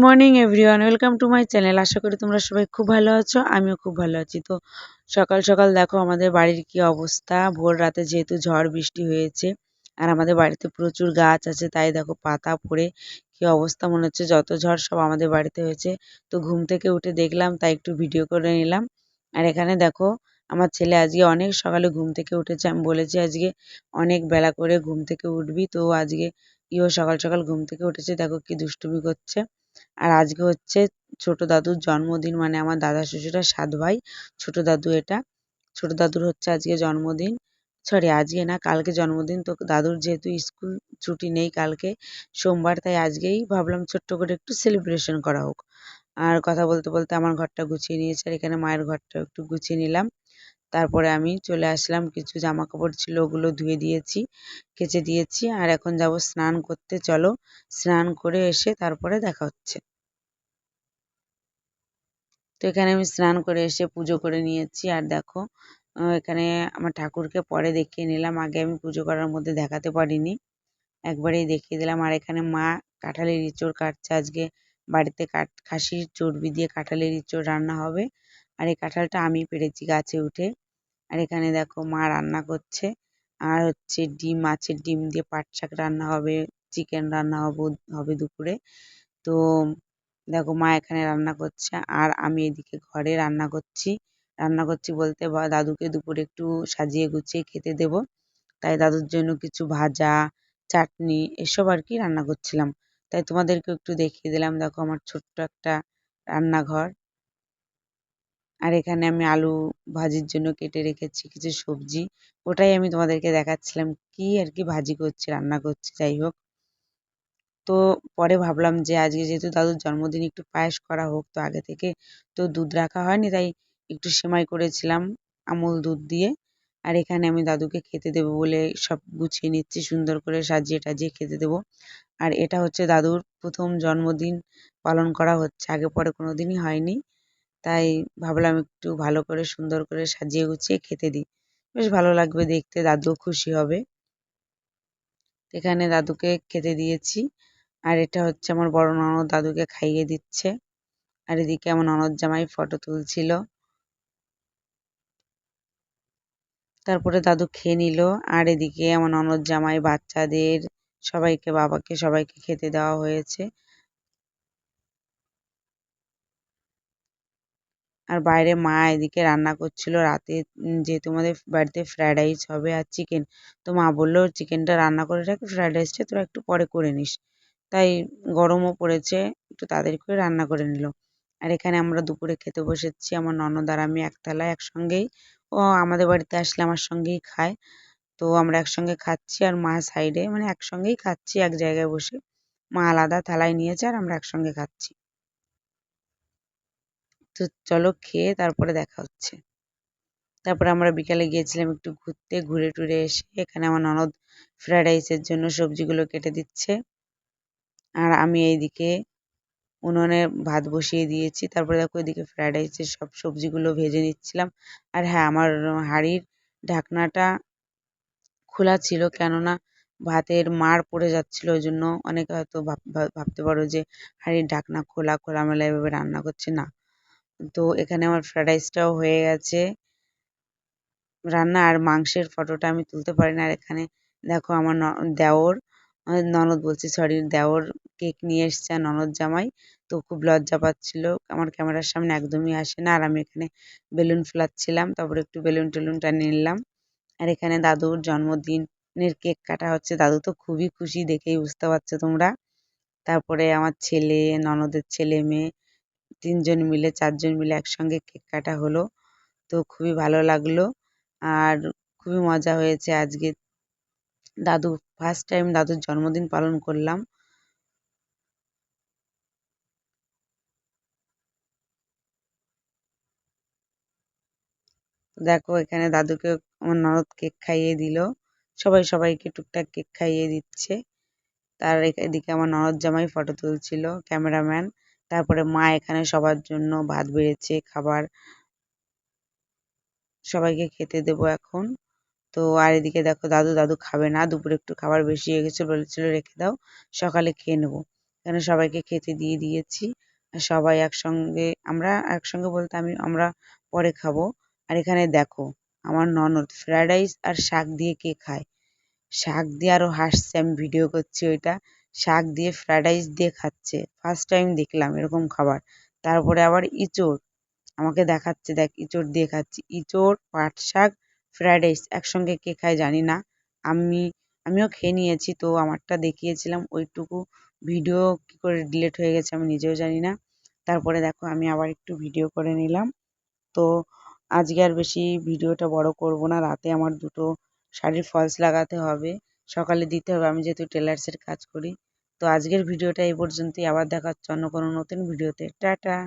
Morning everyone, welcome to my channel. আশা করি তোমরা সবাই খুব ভালো আছো, আমিও খুব ভালো আছি। তো সকাল সকাল দেখো আমাদের বাড়ির কি অবস্থা। ভোর রাতে যেহেতু ঝড় বৃষ্টি হয়েছে আর আমাদের বাড়িতে প্রচুর গাছ আছে, তাই দেখো পাতা পড়ে কি অবস্থা, মনে হচ্ছে যত ঝড় সব আমাদের বাড়িতে হয়েছে। তো ঘুম থেকে উঠে দেখলাম, তাই একটু ভিডিও করে নিলাম। আর এখানে দেখো আমার ছেলে আজকে অনেক সকালে ঘুম থেকে উঠেছে। আমি বলেছি আজকে অনেক বেলা করে ঘুম থেকে উঠবি, তো আজকে ইও সকাল সকাল ঘুম থেকে উঠেছে। দেখো কি দুষ্টুমি করছে। আর আজকে হচ্ছে ছোট দাদুর জন্মদিন, মানে আমার দাদা শ্বশুরের 7 ভাই ছোট দাদু এটা। ছোট দাদুর হচ্ছে আজকে জন্মদিন, সরি আজকে না কালকে জন্মদিন। তো দাদুর যেহেতু স্কুল ছুটি নেই কালকে সোমবার, তাই আজকেই ভাবলাম ছোট্ট করে একটু সেলিব্রেশন করা হোক। আর কথা বলতে বলতে আমার ঘরটা গুছিয়ে নিয়েছি, আর এখানে মায়ের ঘরটা একটু গুছিয়ে নিলাম। তারপরে আমি চলে আসলাম, কিছু জামা কাপড় ছিল ওগুলো ধুয়ে দিয়েছি, কেচে দিয়েছি। আর এখন যাব স্নান করতে, চলো স্নান করে এসে তারপরে দেখা হচ্ছে। তো এখানে আমি স্নান করে এসে পুজো করে নিয়েছি। আর দেখো এখানে আমার ঠাকুরকে পরে দেখিয়ে নিলাম, আগে আমি পুজো করার মধ্যে দেখাতে পারিনি, একবারেই দেখিয়ে দিলাম। আর এখানে মা কাঁঠালের ইঁচড় কাটছে, আজকে বাড়িতে খাসির চর্বি দিয়ে কাঁঠালের ইঁচড় রান্না হবে। আর এই কাঁঠালটা আমি পেড়েছি গাছে উঠে। আর এখানে দেখো মা রান্না করছে। আর হচ্ছে ডিম, মাছের ডিম দিয়ে পাট শাক রান্না হবে, চিকেন রান্না হবে দুপুরে। তো দেখো মা এখানে রান্না করছে, আর আমি এদিকে ঘরে রান্না করছি বলতে দাদুকে দুপুরে একটু সাজিয়ে গুছিয়ে খেতে দেব, তাই দাদুর জন্য কিছু ভাজা, চাটনি এসব আর কি রান্না করছিলাম। তাই তোমাদেরকে একটু দেখিয়ে দিলাম। দেখো আমার ছোট্ট একটা রান্নাঘর। আর এখানে আমি আলু ভাজির জন্য কেটে রেখেছি কিছু সবজি, ওটাই আমি তোমাদেরকে দেখাচ্ছিলাম কি আর কি ভাজি করছি, রান্না করছি। যাই হোক, তো পরে ভাবলাম যে আজকে যেহেতু দাদুর জন্মদিন একটু পায়েস করা হোক, তো আগে থেকে তো দুধ রাখা হয়নি, তাই একটু সেমাই করেছিলাম আমুল দুধ দিয়ে। আর এখানে আমি দাদুকে খেতে দেবো বলে সব গুছিয়ে নিচ্ছি, সুন্দর করে সাজিয়ে টাজিয়ে খেতে দেবো। আর এটা হচ্ছে দাদুর প্রথম জন্মদিন পালন করা হচ্ছে, আগে পরে কোনোদিনই হয়নি, তাই ভাবলাম একটু ভালো করে সুন্দর করে সাজিয়ে গুছিয়ে খেতে দিই, বেশ ভালো লাগবে দেখতে, দাদুও খুশি হবে। এখানে দাদুকে খেতে দিয়েছি। আর এটা হচ্ছে আমার বড় ননদ দাদুকে খাইয়ে দিচ্ছে। আর এদিকে আমার ননদ জামাই ফটো তুলছিল। তারপরে দাদু খেয়ে নিল। আর এদিকে আমার ননদ জামাই বাচ্চাদের সবাইকে, বাবাকে সবাইকে খেতে দেওয়া হয়েছে। আর বাইরে মা এদিকে রান্না করছিল রাতে, যেহেতু আমাদের বাড়িতে ফ্রায়েড রাইস হবে আর চিকেন, তো মা বললো চিকেনটা রান্না করে রাখি, ফ্রায়েড রাইসটা তোরা একটু পরে করে নিস। তাই গরমও পড়েছে, একটু তাড়াতাড়ি করে রান্না করে নিল। আর এখানে আমরা দুপুরে খেতে বসেছি, আমার ননদ আর আমি একতলায় একসঙ্গেই। ও আমাদের বাড়িতে আসলে আমার সঙ্গেই খায়, তো আমরা একসঙ্গে খাচ্ছি। আর মা সাইডে, মানে একসঙ্গেই খাচ্ছি এক জায়গায় বসে। মা আলাদা থালায় নিয়েছে আর আমরা একসঙ্গে খাচ্ছি। তো চলো খেয়ে তারপরে দেখা হচ্ছে। তারপরে আমরা বিকালে গিয়েছিলাম একটু ঘুরতে, ঘুরে টুরে এসে এখানে আমার ননদ ফ্রায়েড রাইসের জন্য সবজিগুলো কেটে দিচ্ছে। আর আমি এইদিকে উনুনে ভাত বসিয়ে দিয়েছি। তারপরে দেখো এদিকে ফ্রায়েড রাইসের সব সবজিগুলো ভেজে নিচ্ছিলাম। আর হ্যাঁ, আমার হাঁড়ির ঢাকনাটা খোলা ছিল, কেননা ভাতের মাড় পড়ে যাচ্ছিল, ওই জন্য অনেকে হয়তো ভাবতে পারো যে হাঁড়ির ঢাকনা খোলা, খোলামেলা এভাবে রান্না করছে, না। তো এখানে আমার ফ্রায়েড রাইসটাও হয়ে গেছে রান্না। আর মাংসের ফটোটা আমি তুলতে পারি না। আর এখানে দেখো আমার দেওর, ননদ বলছি সরি, দেওর কেক নিয়ে এসছে আর ননদ জামাই। তো খুব লজ্জা পাচ্ছিল, আমার ক্যামেরার সামনে একদমই আসে না। আর আমি এখানে বেলুন ফোলাচ্ছিলাম, তারপরে একটু বেলুন টেলুন টানিয়ে নিলাম। আর এখানে দাদুর জন্মদিনের কেক কাটা হচ্ছে, দাদু তো খুবই খুশি, দেখেই বুঝতে পারছো তোমরা। তারপরে আমার ছেলে, ননদের ছেলে মেয়ে 3 জন মিলে 4 জন মিলে একসঙ্গে কেক কাটা হলো, তো খুবই ভালো লাগলো। আর খুবই মজা হয়েছে আজকে। দাদু ফার্স্ট টাইম দাদুর জন্মদিন পালন করলাম। দেখো এখানে দাদুকে আমার ননদ কেক খাইয়ে দিল, সবাই সবাইকে টুকটাক কেক খাইয়ে দিচ্ছে। তার এদিকে আমার ননদ জামাই ফটো তুলছিল, ক্যামেরাম্যান। তারপরে মা এখানে সবার জন্য ভাত বেড়েছে, খাবার সবাইকে খেতে দেবো এখন। তো আর এদিকে দেখো দাদু খাবে না, দুপুরে একটু খাবার বেশি হয়ে গেছে, বলেছিল রেখে দাও, সকালে খেয়ে নেবো। এখানে সবাইকে খেতে দিয়ে দিয়েছি। আর সবাই একসঙ্গে আমরা একসঙ্গে বলতে আমরা পরে খাবো। আর এখানে দেখো আমার ননদ ফ্রাইড রাইস আর শাক দিয়ে কে খায়। শাক দিয়ে আরো হাসছে, আমি ভিডিও করছি ওইটা। শাক দিয়ে ফ্রাইড রাইস দিয়ে খাচ্ছে, ফার্স্ট টাইম দেখলাম এরকম খাবার। তারপরে আবার ইঁচড় আমাকে দেখাচ্ছে, দেখ ইঁচড় দিয়ে খাচ্ছি। ইঁচড়, পাট শাক, ফ্রাইড রাইস একসঙ্গে কে খায় জানি না। আমি আমিও খেয়ে নিয়েছি, তো আমারটা দেখিয়েছিলাম ওইটুকু ভিডিও কি করে ডিলিট হয়ে গেছে আমি নিজেও জানি না। তারপরে দেখো আমি আবার একটু ভিডিও করে নিলাম। তো আজকে আর বেশি ভিডিওটা বড় করব না, রাতে আমার দুটো শাড়ির ফলস লাগাতে হবে, সকালে দিতে হবে, আমি যেহেতু টেলার্সের কাজ করি। তো আজকের ভিডিওটা এই পর্যন্তই, আবার দেখা হচ্ছে অন্য কোনো নতুন ভিডিওতে। টাটা।